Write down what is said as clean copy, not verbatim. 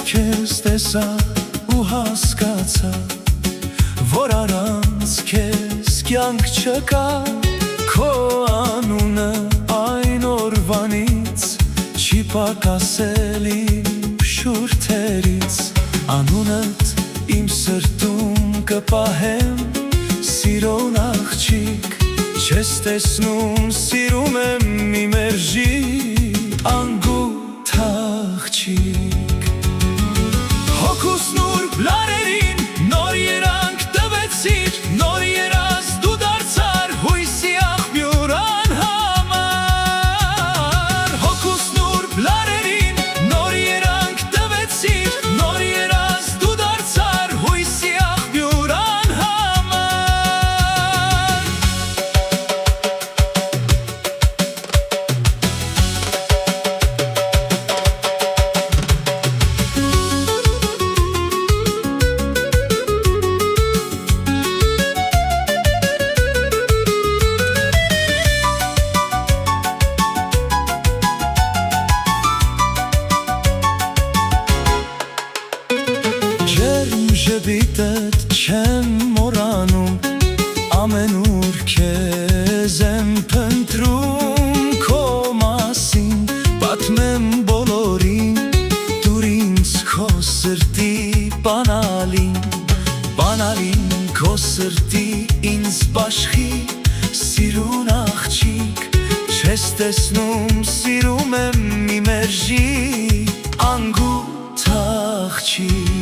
քեզ տեսա ու հասկացա, որ առանց քեզ կյանք չկա։ Քո անունը այն օրվանից չի պակասել իմ շուրթերից։ Անունդ իմ սրտում կպահեմ, սիրուն աղջիկ, չես տեսնում սիրում եմ իմ էրժիկ, անգութ աղջիկ։ Հոգուս նուրբ լարերին նոր երանք տվեցիր, նոր երազ դու դարձար հույսի աղբյուր անհամար։ Հոգուս նուրբ լարերին նոր երանք տվեցիր, նոր երազ դու դարձար հույսի աղբյուր անհամար։ Ժպիտդ չեմ մոռանում, ամենուր քեզ եմ փնտրում, քո մասին պատմեմ բոլորին, դուր ինձ քո սրտի բանալին, բանալին քո սրտի ինձ բաշխի, սիրուն աղջիկ, չես տեսնում սիրում եմ իմ էրժիկ, անգութ աղջիկ։